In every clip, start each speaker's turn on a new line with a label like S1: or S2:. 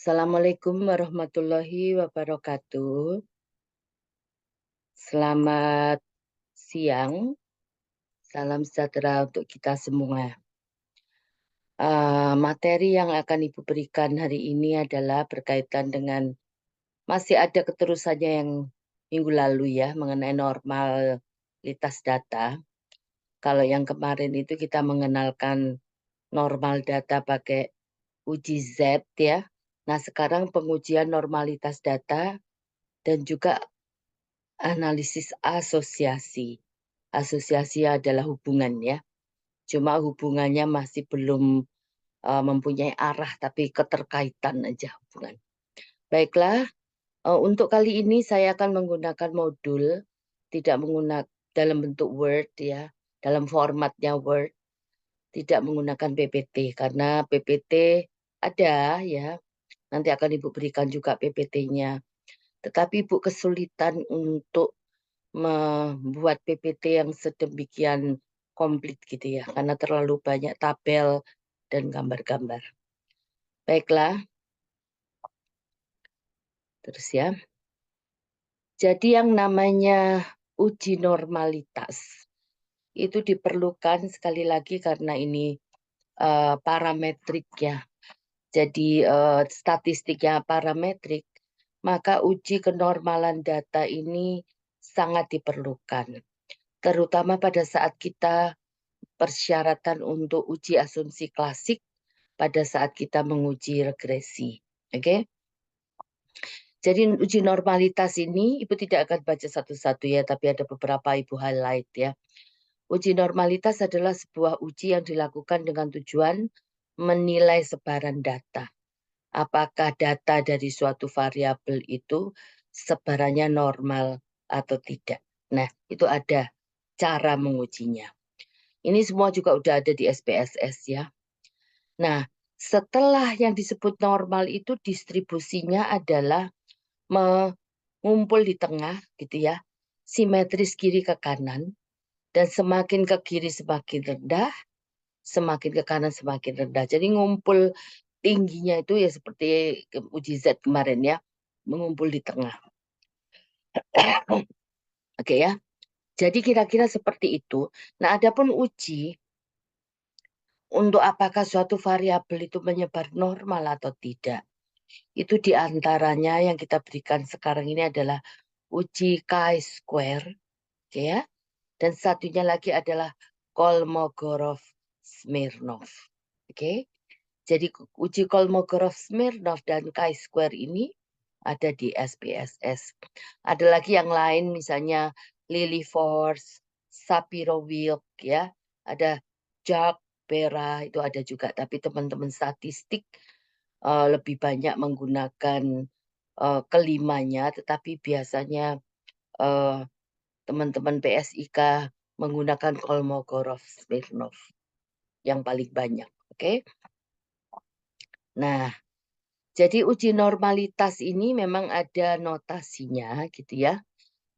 S1: Assalamualaikum warahmatullahi wabarakatuh. Selamat siang, salam sejahtera untuk kita semua. Materi yang akan Ibu berikan hari ini adalah berkaitan dengan masih ada keterusannya yang minggu lalu ya, mengenai normalitas data. Kalau yang kemarin itu kita mengenalkan normal data pakai uji Z ya. Nah, sekarang pengujian normalitas data dan juga analisis asosiasi. Asosiasi adalah hubungan ya. Cuma hubungannya masih belum mempunyai arah, tapi keterkaitan aja hubungan. Baiklah, untuk kali ini saya akan menggunakan modul, tidak menggunakan dalam bentuk Word ya, dalam formatnya Word, tidak menggunakan PPT, karena PPT ada ya, nanti akan Ibu berikan juga PPT-nya. Tetapi Ibu kesulitan untuk membuat PPT yang sedemikian komplit gitu ya, karena terlalu banyak tabel dan gambar-gambar. Baiklah, terus ya. Jadi yang namanya uji normalitas itu diperlukan sekali lagi karena ini parametrik ya. Jadi statistiknya parametrik, maka uji kenormalan data ini sangat diperlukan. Terutama pada saat kita persyaratan untuk uji asumsi klasik pada saat kita menguji regresi. Oke? Jadi uji normalitas ini Ibu tidak akan baca satu-satu ya, tapi ada beberapa Ibu highlight ya. Uji normalitas adalah sebuah uji yang dilakukan dengan tujuan menilai sebaran data. Apakah data dari suatu variabel itu sebarannya normal atau tidak. Nah, itu ada cara mengujinya. Ini semua juga udah ada di SPSS ya. Nah, setelah yang disebut normal itu distribusinya adalah mengumpul di tengah gitu ya, simetris kiri ke kanan, dan semakin ke kiri semakin rendah, semakin ke kanan semakin rendah. Jadi ngumpul tingginya itu ya seperti uji Z kemarin ya, mengumpul di tengah. Oke ya. Jadi kira-kira seperti itu. Nah, adapun uji untuk apakah suatu variabel itu menyebar normal atau tidak. Itu diantaranya yang kita berikan sekarang ini adalah uji chi-square, oke ya. Dan satunya lagi adalah Kolmogorov-Smirnov, oke. Jadi uji Kolmogorov-Smirnov dan chi-square ini ada di SPSS. Ada lagi yang lain misalnya Lily Force, Sapiro-Wilk ya, ada Jack Pera itu ada juga. Tapi teman-teman statistik lebih banyak menggunakan kelimanya, tetapi biasanya teman-teman PSIK menggunakan Kolmogorov-Smirnov yang paling banyak. Oke. Nah, jadi uji normalitas ini memang ada notasinya gitu ya.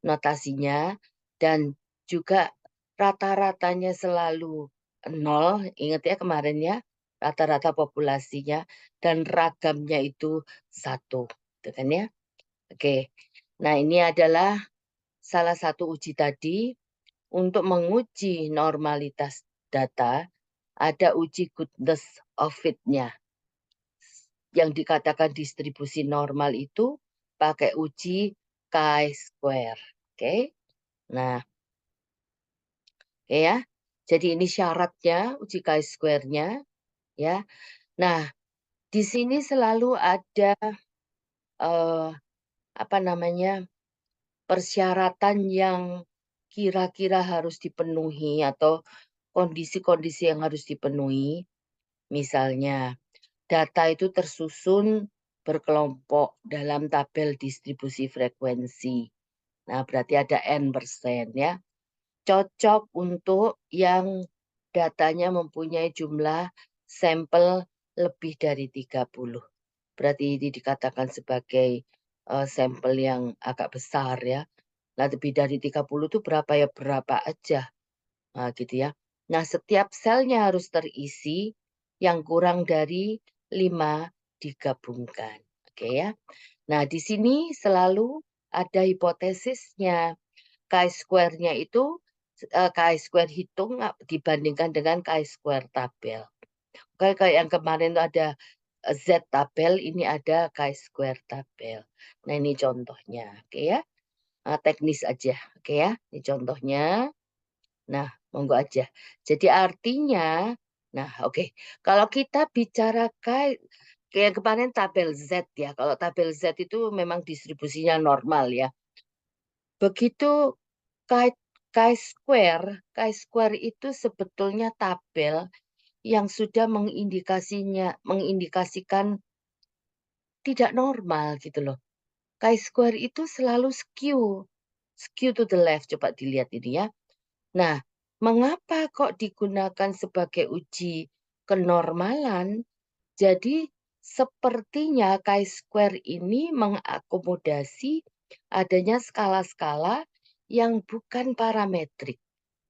S1: Notasinya dan juga rata-ratanya selalu 0. Ingat ya kemarin ya, rata-rata populasinya dan ragamnya itu 1. Gitu kan ya. Oke. Nah, ini adalah salah satu uji tadi. Untuk menguji normalitas data, ada uji goodness of fit-nya. Yang dikatakan distribusi normal itu pakai uji chi-square. Oke. Nah, ya. Jadi ini syaratnya uji chi-square-nya ya. Nah, di sini selalu ada apa namanya? Persyaratan yang kira-kira harus dipenuhi atau kondisi-kondisi yang harus dipenuhi. Misalnya, data itu tersusun berkelompok dalam tabel distribusi frekuensi. Nah, berarti ada N% ya. Cocok untuk yang datanya mempunyai jumlah sampel lebih dari 30. Berarti ini dikatakan sebagai sampel yang agak besar ya. Nah, lebih dari 30 itu berapa ya? Berapa aja. Nah, gitu ya. Nah, setiap selnya harus terisi, yang kurang dari 5 digabungkan. Oke ya. Nah, di sini selalu ada hipotesisnya. Chi-square-nya itu chi-square hitung dibandingkan dengan chi-square tabel. Kayak yang kemarin tuh ada Z tabel, ini ada chi-square tabel. Nah, ini contohnya. Oke ya. Teknis aja. Oke ya. Ini contohnya. Nah, monggo aja. Jadi artinya, nah oke. Kalau kita bicara kayak kemarin tabel Z ya. Kalau tabel Z itu memang distribusinya normal ya. Begitu chi, chi-square itu sebetulnya tabel yang sudah mengindikasikan tidak normal gitu loh. Chi-square itu selalu skew to the left. Coba dilihat ini ya. Nah, mengapa kok digunakan sebagai uji kenormalan? Jadi, sepertinya chi-square ini mengakomodasi adanya skala-skala yang bukan parametrik,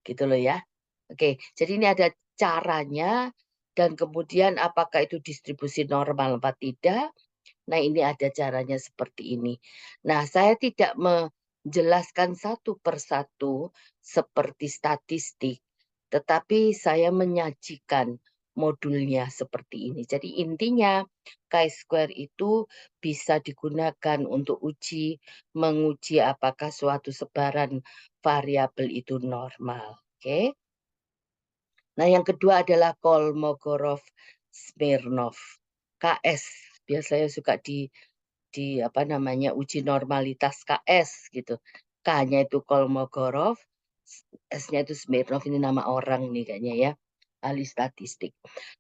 S1: gitu loh ya. Oke, jadi ini ada caranya dan kemudian apakah itu distribusi normal atau tidak. Nah, ini ada caranya seperti ini. Nah, saya tidak menjelaskan satu persatu seperti statistik, tetapi saya menyajikan modulnya seperti ini. Jadi intinya chi-square itu bisa digunakan untuk menguji apakah suatu sebaran variabel itu normal. Oke. Nah, yang kedua adalah Kolmogorov-Smirnov. KS biasanya suka di apa namanya uji normalitas KS gitu. K-nya itu Kolmogorov, S-nya itu Smirnov, ini nama orang nih kayaknya ya, ahli statistik.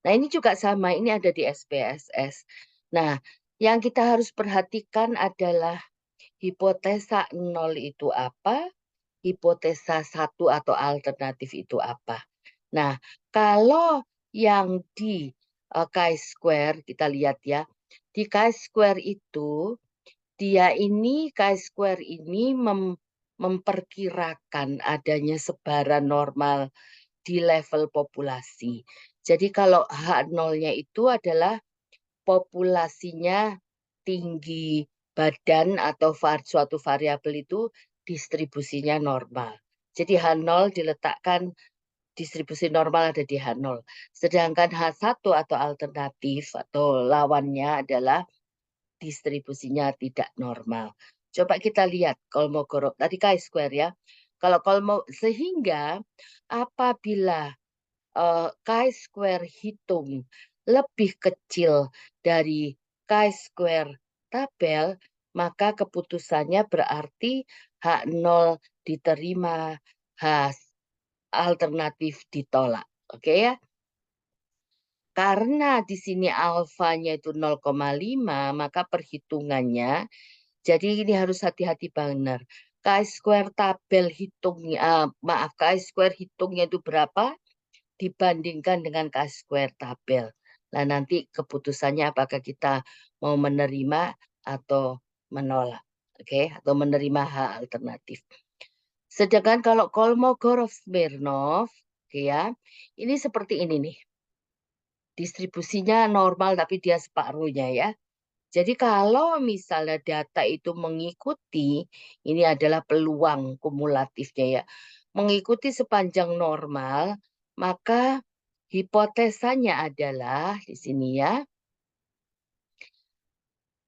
S1: Nah, ini juga sama, ini ada di SPSS. Nah, yang kita harus perhatikan adalah hipotesa 0 itu apa, hipotesa 1 atau alternatif itu apa. Nah, kalau yang di chi-square kita lihat ya, di chi-square itu chi-square ini memperkirakan adanya sebaran normal di level populasi. Jadi kalau H0-nya itu adalah populasinya tinggi badan atau suatu variabel itu distribusinya normal. Jadi H0 diletakkan distribusi normal ada di H0. Sedangkan H1 atau alternatif atau lawannya adalah distribusinya tidak normal. Coba kita lihat Kolmogorov tadi chi-square ya. Kalau sehingga apabila chi-square hitung lebih kecil dari chi-square tabel, maka keputusannya berarti H0 diterima, H alternatif ditolak. Oke ya. Karena di sini alfanya itu 0,5, maka perhitungannya, jadi ini harus hati-hati benar. Chi-square tabel hitungnya, chi-square hitungnya itu berapa dibandingkan dengan chi-square tabel. Nah, nanti keputusannya apakah kita mau menerima atau menolak. Oke, atau menerima H alternatif. Sedangkan kalau Kolmogorov-Smirnov, ya, ini seperti ini nih. Distribusinya normal tapi dia separuhnya ya. Jadi kalau misalnya data itu mengikuti, ini adalah peluang kumulatifnya ya, mengikuti sepanjang normal, maka hipotesanya adalah di sini ya,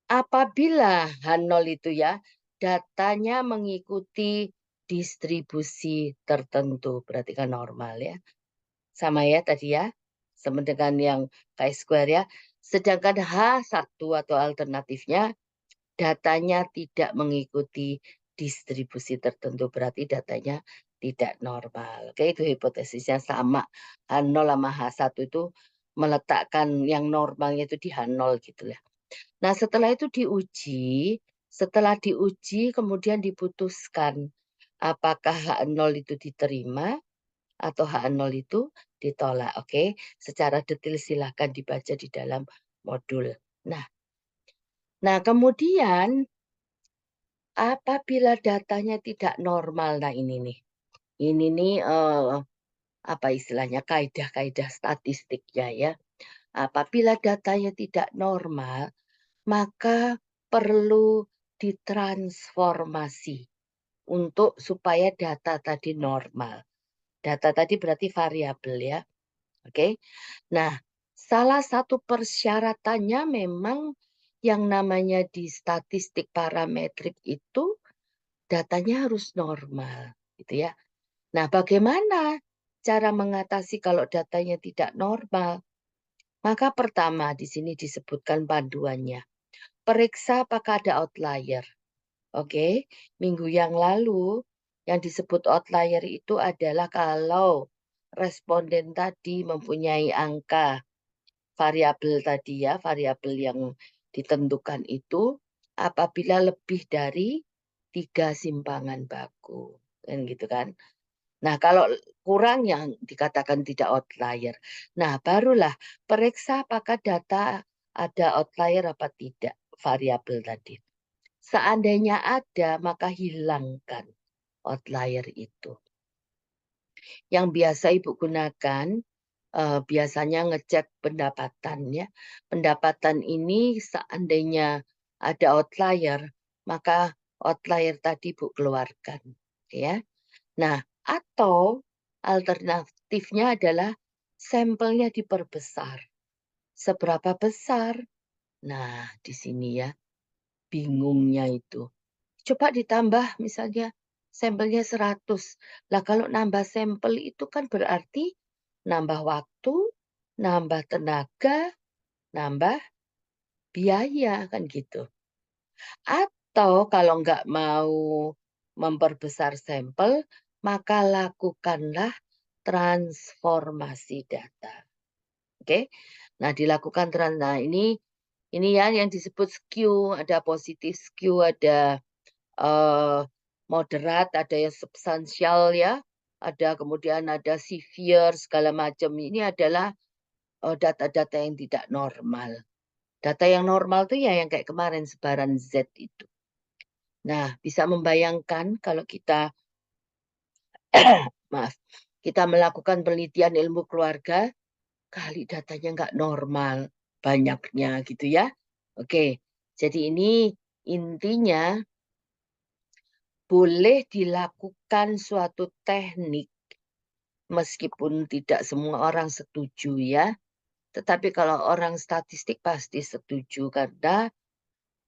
S1: apabila H0 itu ya, datanya mengikuti distribusi tertentu, berarti kan normal ya. Sama ya tadi ya, sama dengan yang chi-square ya. Sedangkan H1 atau alternatifnya datanya tidak mengikuti distribusi tertentu, berarti datanya tidak normal. Oke, itu hipotesisnya sama. H0 sama H1 itu meletakkan yang normalnya itu di H0 gitu ya. Nah, setelah diuji kemudian diputuskan apakah H0 itu diterima atau H0 itu ditolak. Oke, secara detail silahkan dibaca di dalam modul. Nah, kemudian apabila datanya tidak normal, nah ini nih, apa istilahnya kaidah-kaidah statistiknya ya. Apabila datanya tidak normal, maka perlu ditransformasi untuk supaya data tadi normal. Data tadi berarti variabel ya. Oke. Nah, salah satu persyaratannya memang yang namanya di statistik parametrik itu datanya harus normal, gitu ya. Nah, bagaimana cara mengatasi kalau datanya tidak normal? Maka pertama di sini disebutkan panduannya. Periksa apakah ada outlier. Oke, minggu yang lalu yang disebut outlier itu adalah kalau responden tadi mempunyai angka variabel tadi ya, variabel yang ditentukan itu apabila lebih dari 3 simpangan baku. Kan gitu kan. Nah, kalau kurang yang dikatakan tidak outlier. Nah, barulah periksa apakah data ada outlier apa tidak variabel tadi. Seandainya ada, maka hilangkan outlier itu. Yang biasa Ibu gunakan, biasanya ngecek pendapatan ya. Pendapatan ini seandainya ada outlier, maka outlier tadi Ibu keluarkan. Ya. Nah, atau alternatifnya adalah sampelnya diperbesar. Seberapa besar? Nah, di sini ya, bingungnya itu. Coba ditambah misalnya sampelnya 100. Lah kalau nambah sampel itu kan berarti nambah waktu, nambah tenaga, nambah biaya kan gitu. Atau kalau nggak mau memperbesar sampel, maka lakukanlah transformasi data. Oke. Nah, dilakukan nah ini ya yang disebut skew, ada positif skew, ada moderat, ada yang substansial ya, ada kemudian ada severe segala macam. Ini adalah data-data yang tidak normal. Data yang normal tuh ya yang kayak kemarin sebaran Z itu. Nah, bisa membayangkan kalau kita maaf, kita melakukan penelitian ilmu keluarga, kali datanya nggak normal, banyaknya gitu ya. Oke, jadi ini intinya boleh dilakukan suatu teknik meskipun tidak semua orang setuju ya. Tetapi kalau orang statistik pasti setuju karena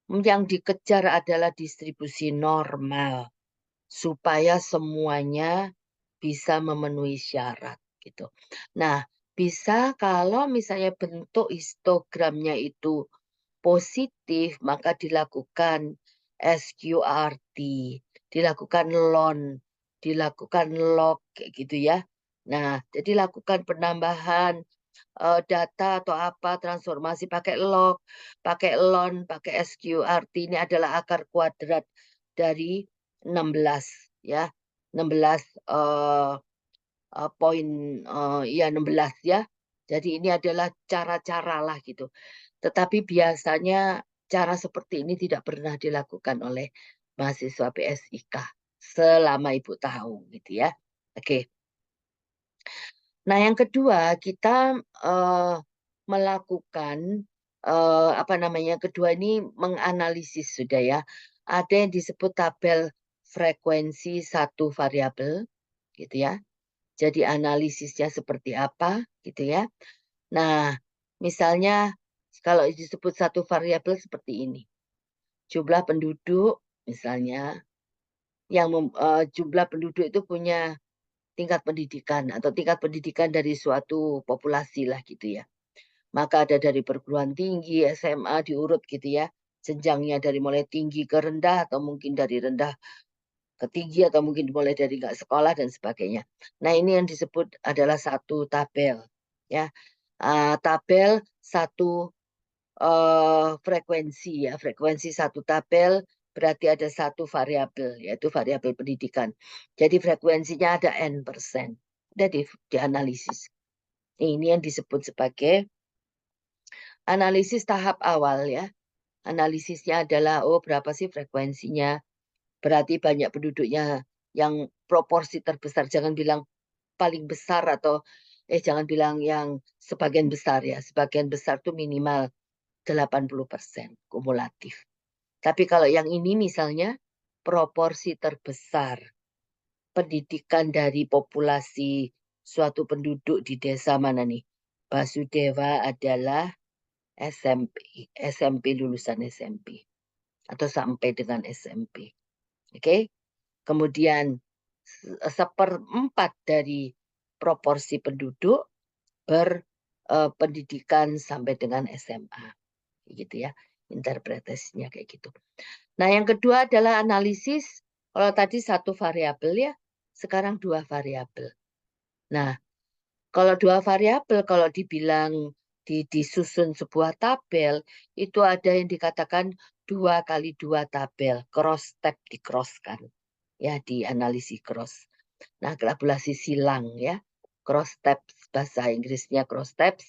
S1: yang dikejar adalah distribusi normal supaya semuanya bisa memenuhi syarat gitu. Nah, bisa kalau misalnya bentuk histogramnya itu positif, maka dilakukan SQRT, dilakukan LON, dilakukan log kayak gitu ya. Nah, jadi lakukan penambahan data atau apa transformasi pakai log, pakai LON, pakai SQRT ini adalah akar kuadrat dari 16 ya. 16 poin ya 16 ya. Jadi ini adalah cara-cara lah gitu. Tetapi biasanya cara seperti ini tidak pernah dilakukan oleh mahasiswa PSIK selama Ibu tahu gitu ya. Oke. Nah, yang kedua kita melakukan apa namanya? Kedua ini menganalisis sudah ya. Ada yang disebut tabel frekuensi satu variabel gitu ya. Jadi analisisnya seperti apa gitu ya. Nah, misalnya kalau disebut satu variabel seperti ini. Jumlah penduduk misalnya yang jumlah penduduk itu punya tingkat pendidikan atau tingkat pendidikan dari suatu populasi lah gitu ya. Maka ada dari perguruan tinggi, SMA diurut gitu ya. Jenjangnya dari mulai tinggi ke rendah atau mungkin dari rendah ke tinggi atau mungkin mulai dari nggak sekolah dan sebagainya. Nah, ini yang disebut adalah satu tabel ya. Tabel satu frekuensi ya. Frekuensi satu tabel berarti ada satu variabel yaitu variabel pendidikan. Jadi frekuensinya ada N%. Udah dianalisis. Ini yang disebut sebagai analisis tahap awal ya. Analisisnya adalah berapa sih frekuensinya? Berarti banyak penduduknya yang proporsi terbesar. Jangan bilang paling besar atau jangan bilang yang sebagian besar ya. Sebagian besar tuh minimal 80% kumulatif. Tapi kalau yang ini misalnya proporsi terbesar pendidikan dari populasi suatu penduduk di desa mana nih? Basudewa adalah SMP lulusan SMP atau sampai dengan SMP. Oke. Kemudian seperempat dari proporsi penduduk berpendidikan sampai dengan SMA. Gitu ya. Interpretasinya kayak gitu. Nah, yang kedua adalah analisis. Kalau tadi satu variabel ya, sekarang dua variabel. Nah, kalau dua variabel, kalau dibilang disusun sebuah tabel, itu ada yang dikatakan 2 kali 2 tabel, cross tab di-cross-kan. Ya, dianalisis cross. Nah, tabulasi silang ya. Cross tabs, bahasa Inggrisnya cross tabs,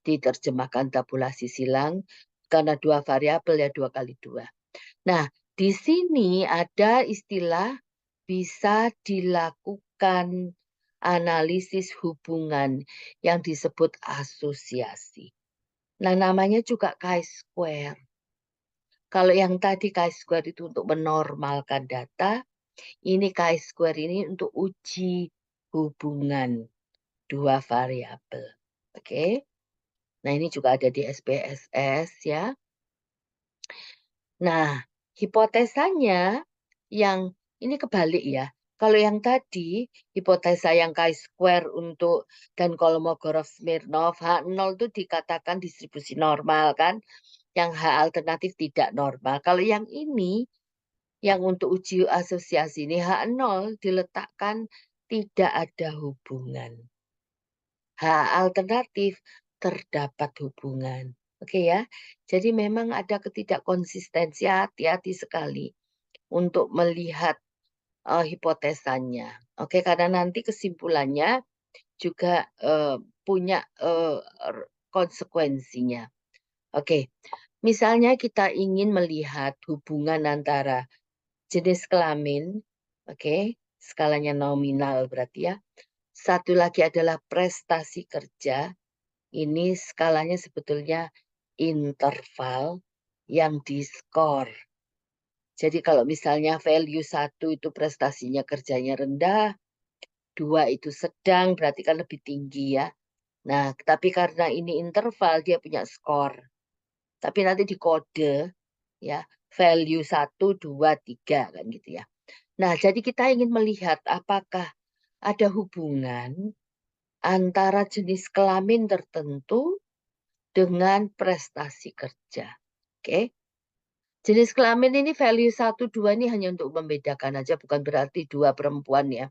S1: diterjemahkan tabulasi silang, karena dua variabel ya 2 kali 2. Nah, di sini ada istilah bisa dilakukan analisis hubungan yang disebut asosiasi. Nah, namanya juga chi-square. Kalau yang tadi chi-square itu untuk menormalkan data, ini chi-square ini untuk uji hubungan dua variabel. Oke. Nah, ini juga ada di SPSS ya. Nah, hipotesanya yang ini kebalik ya. Kalau yang tadi, hipotesa yang chi-square untuk dan Kolmogorov-Smirnov, H0 itu dikatakan distribusi normal kan, yang H alternatif tidak normal. Kalau yang ini, yang untuk uji asosiasi ini H0 diletakkan tidak ada hubungan. H alternatif terdapat hubungan. Oke ya, jadi memang ada ketidakkonsistensi, hati-hati sekali untuk melihat hipotesanya. Oke, karena nanti kesimpulannya juga punya konsekuensinya. Oke, misalnya kita ingin melihat hubungan antara jenis kelamin, oke, skalanya nominal berarti ya. Satu lagi adalah prestasi kerja. Ini skalanya sebetulnya interval yang diskor. Jadi kalau misalnya value 1 itu prestasinya kerjanya rendah, 2 itu sedang, berarti kan lebih tinggi ya. Nah, tapi karena ini interval, dia punya skor. Tapi nanti di kode, ya, value 1, 2, 3, kan gitu ya. Nah, jadi kita ingin melihat apakah ada hubungan antara jenis kelamin tertentu dengan prestasi kerja. Oke. Jenis kelamin ini value 1, 2 ini hanya untuk membedakan aja, bukan berarti 2 perempuan ya.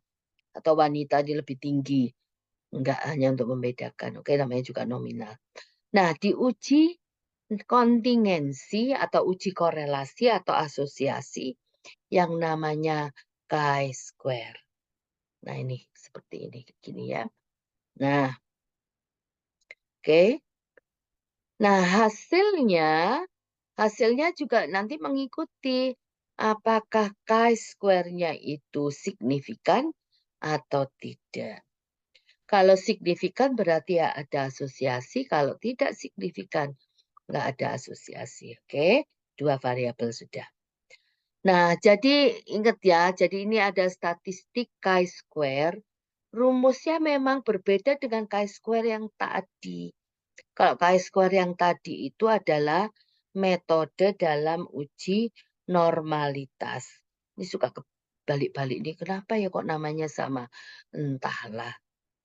S1: Atau wanita ini lebih tinggi. Enggak, hanya untuk membedakan. Oke, namanya juga nominal. Nah, diuji kontingensi atau uji korelasi atau asosiasi yang namanya chi-square. Nah, ini seperti ini. Gini ya. Nah, oke. Nah, hasilnya juga nanti mengikuti apakah chi-square-nya itu signifikan atau tidak. Kalau signifikan berarti ya ada asosiasi, kalau tidak signifikan nggak ada asosiasi. Oke, dua variabel sudah. Nah, jadi ingat ya, jadi ini ada statistik chi-square. Rumusnya memang berbeda dengan chi-square yang tadi. Kalau chi-square yang tadi itu adalah metode dalam uji normalitas. Ini suka kebalik-balik nih, kenapa ya kok namanya sama? Entahlah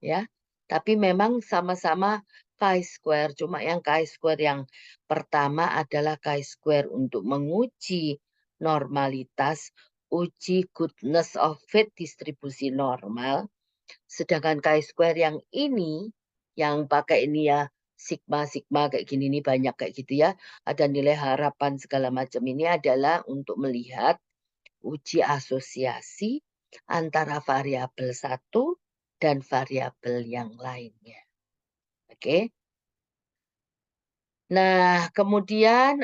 S1: ya. Tapi memang sama-sama chi-square, cuma yang chi-square yang pertama adalah chi-square untuk menguji normalitas, uji goodness of fit distribusi normal. Sedangkan chi-square yang ini, yang pakai ini ya, sigma kayak gini nih banyak kayak gitu ya, ada nilai harapan segala macam ini adalah untuk melihat uji asosiasi antara variabel satu dan variabel yang lainnya. Oke. Nah, kemudian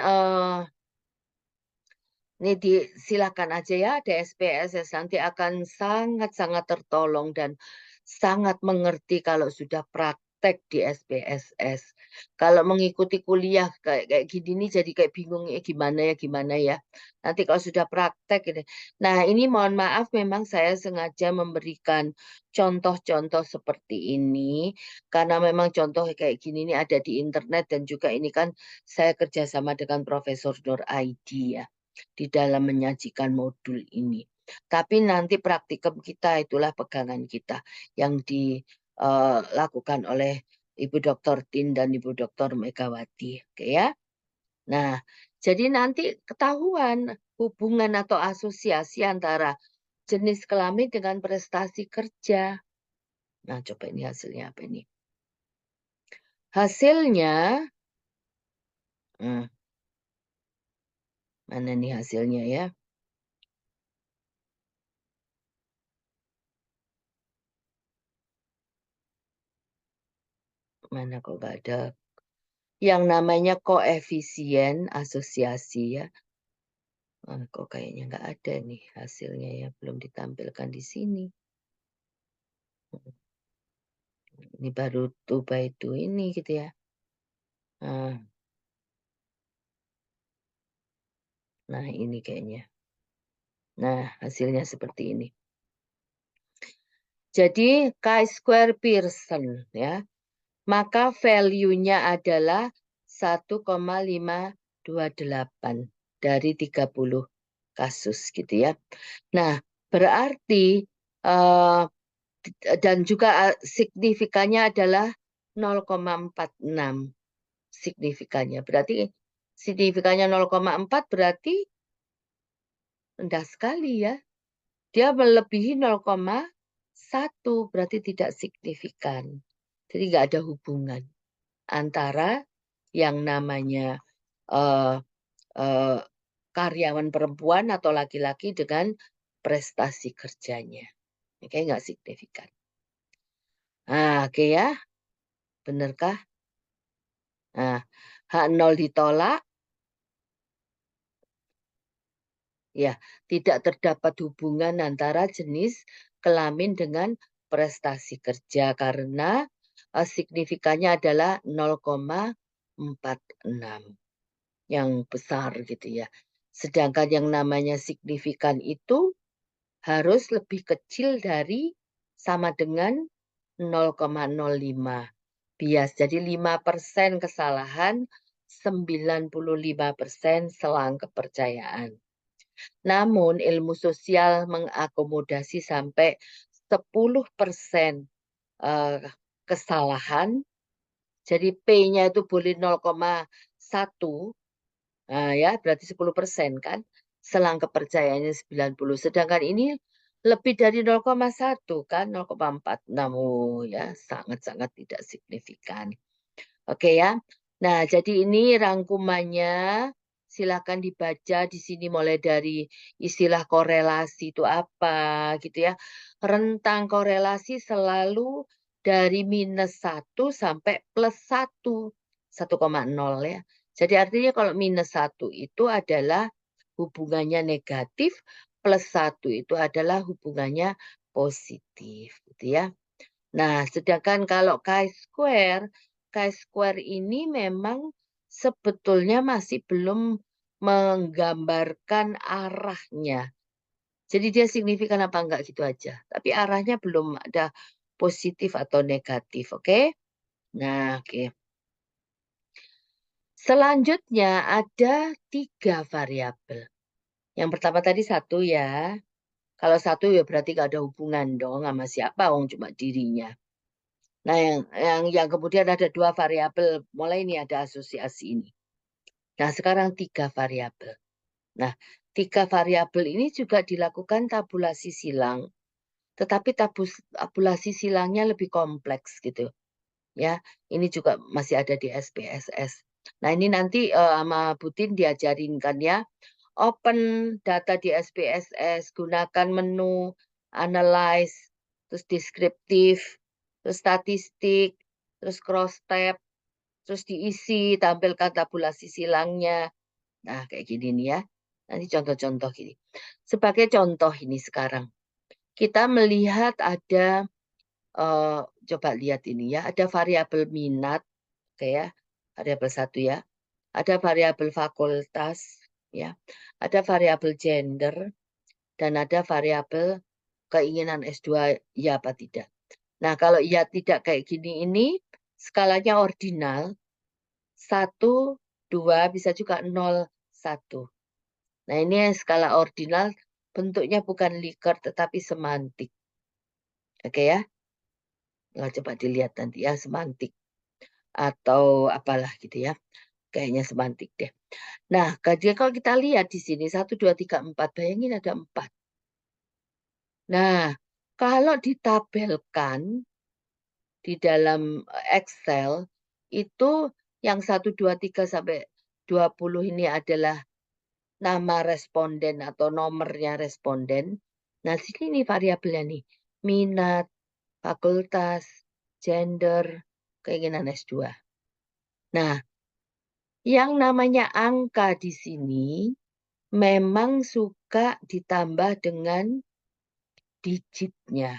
S1: ini silakan aja ya, DSPSS nanti akan sangat-sangat tertolong dan sangat mengerti kalau sudah praktek praktek di SPSS. Kalau mengikuti kuliah kayak gini nih jadi kayak bingung gimana ya. Nanti kalau sudah praktek ini. Nah, ini mohon maaf memang saya sengaja memberikan contoh-contoh seperti ini karena memang contoh kayak gini ini ada di internet dan juga ini kan saya kerjasama dengan Profesor Nur Aidi ya di dalam menyajikan modul ini. Tapi nanti praktikum kita itulah pegangan kita yang dilakukan oleh Ibu Dr. Tin dan Ibu Dr. Megawati. Oke ya. Nah, jadi nanti ketahuan hubungan atau asosiasi antara jenis kelamin dengan prestasi kerja. Nah, coba ini hasilnya apa ini? Hasilnya, mana nih hasilnya ya? Mana kok nggak ada yang namanya koefisien asosiasi ya. Kok kayaknya nggak ada nih hasilnya ya, belum ditampilkan di sini. Ini baru 2 by 2 ini gitu ya. Nah, ini kayaknya. Nah, hasilnya seperti ini. Jadi, chi-square Pearson ya. Maka value-nya adalah 1,528 dari 30 kasus gitu ya. Nah, berarti dan juga signifikannya adalah 0,46 signifikannya. Berarti signifikannya 0,4 berarti rendah sekali ya. Dia melebihi 0,1 berarti tidak signifikan. Jadi nggak ada hubungan antara yang namanya uh, uh, karyawan perempuan atau laki-laki dengan prestasi kerjanya. Oke, nggak signifikan. Nah, oke ya, benarkah? Nah, H0 ditolak, ya, tidak terdapat hubungan antara jenis kelamin dengan prestasi kerja karena signifikannya adalah 0,46 yang besar gitu ya. Sedangkan yang namanya signifikan itu harus lebih kecil dari sama dengan 0,05 bias. Jadi 5% kesalahan, 95% selang kepercayaan. Namun ilmu sosial mengakomodasi sampai 10% kesalahan. Jadi P-nya itu boleh 0,1. Nah, ya, berarti 10% kan. Selang kepercayaannya 90. Sedangkan ini lebih dari 0,1 kan, 0,46. Oh, ya, sangat-sangat tidak signifikan. Oke ya. Nah, jadi ini rangkumannya. Silakan dibaca di sini mulai dari istilah korelasi itu apa gitu ya. Rentang korelasi selalu dari -1 sampai +1, 1,0 ya. Jadi artinya kalau -1 itu adalah hubungannya negatif, +1 itu adalah hubungannya positif gitu ya. Nah, sedangkan kalau chi-square ini memang sebetulnya masih belum menggambarkan arahnya. Jadi dia signifikan apa enggak gitu aja. Tapi arahnya belum ada positif atau negatif, oke? Nah, oke. Selanjutnya ada 3 variabel. Yang pertama tadi 1 ya. Kalau 1 ya berarti nggak ada hubungan dong sama siapa, wong cuma dirinya. Nah, yang kemudian ada 2 variabel, mulai ini ada asosiasi ini. Nah, sekarang 3 variabel. Nah, 3 variabel ini juga dilakukan tabulasi silang, tetapi tabulasi silangnya lebih kompleks gitu. Ya, ini juga masih ada di SPSS. Nah, ini nanti sama Butin diajarin kan ya. Open data di SPSS, gunakan menu, analyze, terus deskriptif, terus statistik, terus cross-tab, terus diisi, tampilkan tabulasi silangnya. Nah, kayak gini nih ya. Nanti contoh-contoh gini. Sebagai contoh ini sekarang, kita melihat ada coba lihat ini ya, ada variabel minat, oke ya, variabel 1 ya. Ada variabel fakultas, ya. Ada variabel gender, dan ada variabel keinginan S2 ya apa tidak. Nah, kalau ya tidak kayak gini ini skalanya ordinal 1, 2, bisa juga 0, 1. Nah, ini yang skala ordinal bentuknya bukan Likert tetapi semantik. Oke ya. Nah, coba dilihat nanti ya semantik atau apalah gitu ya. Kayaknya semantik deh. Nah, kalau kita lihat di sini 1, 2, 3, 4, bayangin ada 4. Nah, kalau ditabelkan di dalam Excel itu yang 1, 2, 3 sampai 20 ini adalah nama responden atau nomornya responden. Nah, sini nih variabelnya nih. Minat, fakultas, gender, keinginan S2. Nah, yang namanya angka di sini memang suka ditambah dengan digitnya.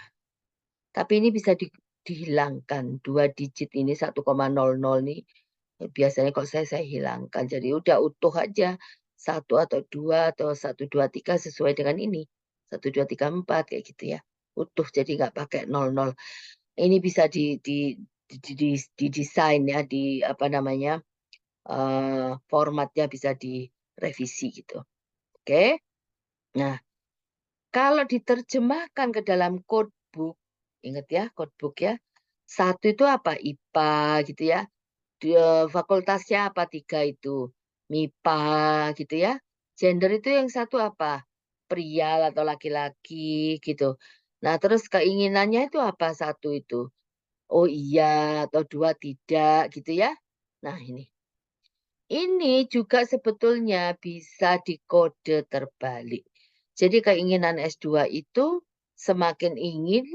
S1: Tapi ini bisa dihilangkan. 2 digit ini 1,00 nih. Biasanya kalau saya hilangkan. Jadi udah utuh aja. 1 atau 2 atau 1, 2, 3 sesuai dengan ini. 1, 2, 3, 4 kayak gitu ya. Utuh jadi nggak pakai 00. Ini bisa didesain ya, di apa namanya, formatnya bisa direvisi gitu. Oke. Nah, kalau diterjemahkan ke dalam codebook, ingat ya codebook ya, 1 itu apa? IPA gitu ya. Fakultasnya apa? 3 itu. MIPA gitu ya. Gender itu yang 1 apa? Pria atau laki-laki gitu. Nah, terus keinginannya itu apa? 1 itu. Oh iya atau 2 tidak gitu ya. Nah, ini. Ini juga sebetulnya bisa dikode terbalik. Jadi keinginan S2 itu semakin ingin,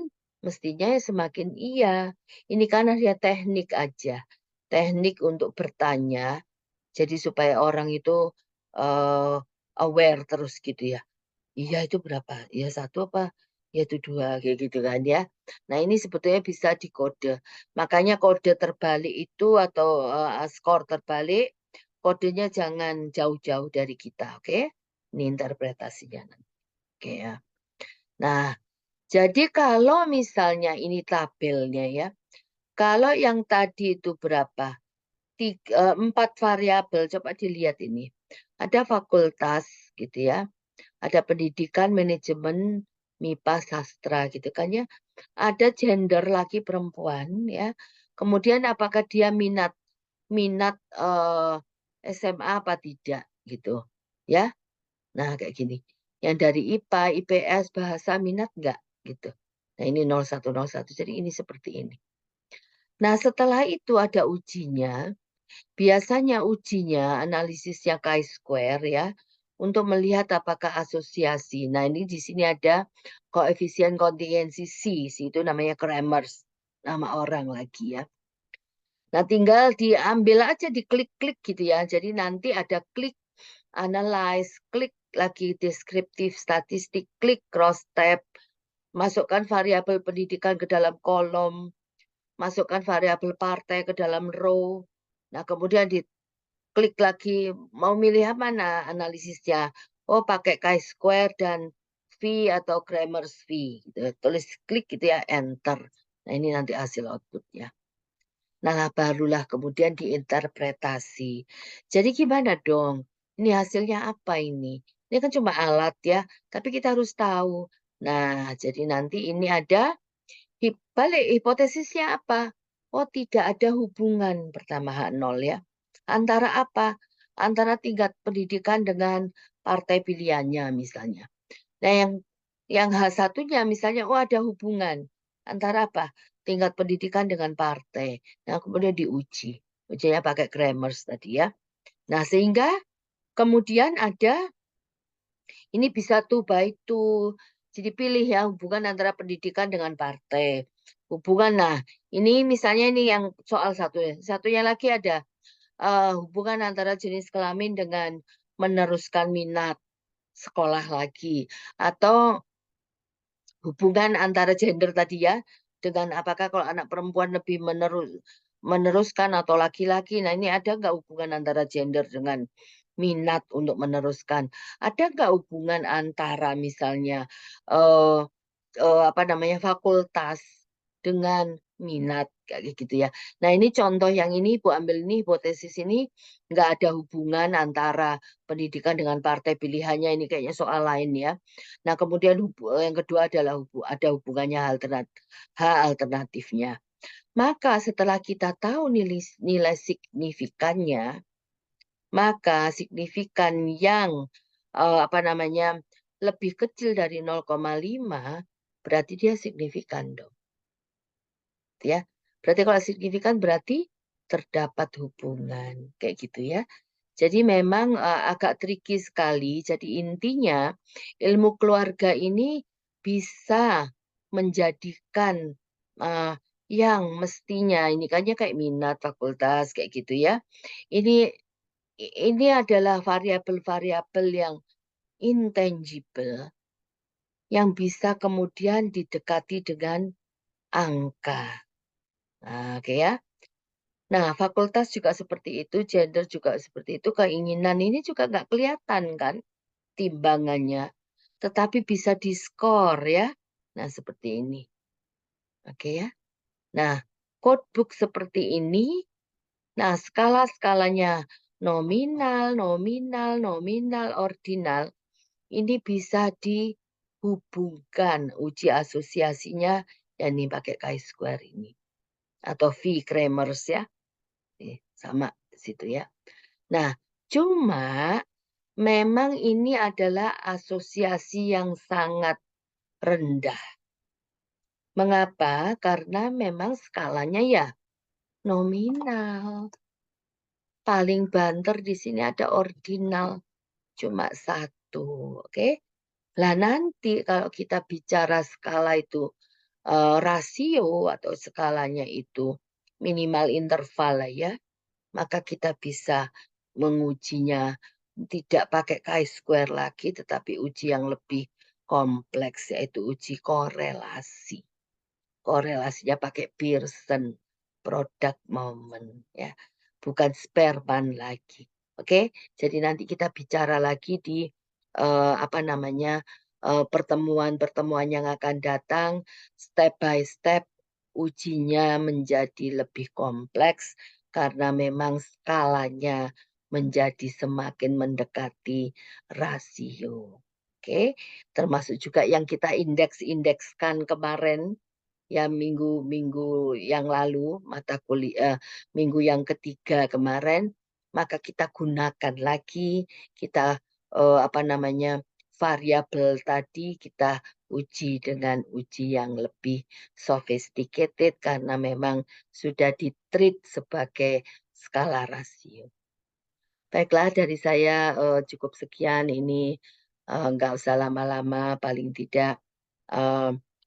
S1: mestinya semakin iya. Ini kan hanya teknik aja. Teknik untuk bertanya. Jadi supaya orang itu uh, aware terus gitu ya. Iya itu berapa? Iya 1 apa? Ya itu 2 kayak gitu kan ya. Nah ini sebetulnya bisa dikode. Makanya kode terbalik itu atau skor terbalik, kodenya jangan jauh-jauh dari kita, oke? Ini interpretasinya nanti. Oke ya. Nah, jadi kalau misalnya ini tabelnya ya, kalau yang tadi itu berapa? 4 variabel, coba dilihat ini. Ada fakultas gitu ya. Ada pendidikan, manajemen, MIPA, sastra gitu kan ya. Ada gender laki perempuan ya. Kemudian apakah dia minat minat SMA apa tidak gitu ya. Nah kayak gini. Yang dari IPA, IPS, bahasa minat enggak gitu. Nah ini 0101. Jadi ini seperti ini. Nah setelah itu ada ujinya. Biasanya ujinya analisisnya chi-square ya untuk melihat apakah asosiasi. Nah, ini di sini ada koefisien kontingensi C, C itu namanya Kramers, nama orang lagi ya. Nah, tinggal diambil aja, diklik-klik gitu ya. Jadi nanti ada klik analyze, klik lagi deskriptif statistik, klik cross tab, masukkan variabel pendidikan ke dalam kolom, masukkan variabel partai ke dalam row. Nah, kemudian klik lagi mau milih apa mana analisisnya. Oh, pakai chi-square dan V atau Kramers V. Gitu. Tulis klik gitu ya, enter. Nah, ini nanti hasil outputnya. Nah, barulah kemudian diinterpretasi. Jadi gimana dong? Ini hasilnya apa ini? Ini kan cuma alat ya, tapi kita harus tahu. Nah, jadi nanti ini ada balik hipotesisnya apa? Oh, tidak ada hubungan pertama H0 ya. Antara apa? Antara tingkat pendidikan dengan partai pilihannya misalnya. Nah, yang H1-nya misalnya oh ada hubungan antara apa? Tingkat pendidikan dengan partai. Nah, kemudian diuji. Ujinya pakai Kramers tadi ya. Nah, sehingga kemudian ada ini bisa tuh by two. Jadi pilih ya hubungan antara pendidikan dengan partai. Hubungan, nah ini misalnya ini yang soal satu ya. Satunya lagi ada hubungan antara jenis kelamin dengan meneruskan minat sekolah lagi. Atau hubungan antara gender tadi ya dengan apakah kalau anak perempuan lebih meneruskan atau laki-laki. Nah, ini ada nggak hubungan antara gender dengan minat untuk meneruskan? Ada nggak hubungan antara misalnya eh apa namanya fakultas dengan minat kayak gitu ya. Nah, ini contoh yang ini Ibu ambil ini hipotesis ini nggak ada hubungan antara pendidikan dengan partai pilihannya, ini kayaknya soal lain ya. Nah, kemudian yang kedua adalah ada hubungannya hal alternatifnya. Maka setelah kita tahu nilai, nilai signifikannya, maka signifikan yang apa namanya lebih kecil dari 0,5 berarti dia signifikan dong. Ya. Berarti kalau signifikan berarti terdapat hubungan kayak gitu ya. Jadi memang agak tricky sekali. Jadi intinya ilmu keluarga ini bisa menjadikan uh, yang mestinya ini kan ya kayak minat fakultas kayak gitu ya. Ini ini adalah variabel-variabel yang intangible yang bisa kemudian didekati dengan angka. Nah, oke ya. Nah, fakultas juga seperti itu, gender juga seperti itu, keinginan ini juga nggak kelihatan kan timbangannya, tetapi bisa diskor ya. Nah, seperti ini. Oke ya. Nah, codebook seperti ini, nah skala-skalanya nominal, nominal, nominal, ordinal, ini bisa dihubungkan uji asosiasinya, dan ini pakai chi-square ini. Atau V-Kramers ya. Sama di situ ya. Nah, cuma memang ini adalah asosiasi yang sangat rendah. Mengapa? Karena memang skalanya ya nominal. Paling banter di sini ada ordinal. Cuma satu. Oke. Lah nanti kalau kita bicara skala itu rasio atau skalanya itu minimal interval lah ya. Maka kita bisa mengujinya tidak pakai chi-square lagi, tetapi uji yang lebih kompleks, yaitu uji korelasi. Korelasinya pakai Pearson, product moment, ya, bukan Spearman lagi. Oke, jadi nanti kita bicara lagi di apa namanya pertemuan-pertemuan yang akan datang, step by step ujinya menjadi lebih kompleks karena memang skalanya menjadi semakin mendekati rasio. Oke, termasuk juga yang kita indeks-indekskan kemarin ya minggu-minggu yang lalu, mata kuliah minggu yang ketiga kemarin, maka kita gunakan lagi, kita apa namanya variabel tadi kita uji dengan uji yang lebih sophisticated karena memang sudah ditreat sebagai skala rasio. Baiklah, dari saya cukup sekian ini, nggak usah lama-lama, paling tidak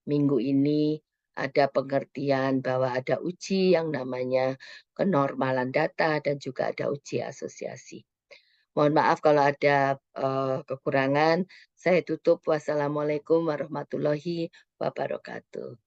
S1: minggu ini ada pengertian bahwa ada uji yang namanya kenormalan data dan juga ada uji asosiasi. Mohon maaf kalau ada kekurangan. Saya tutup. Wassalamualaikum warahmatullahi wabarakatuh.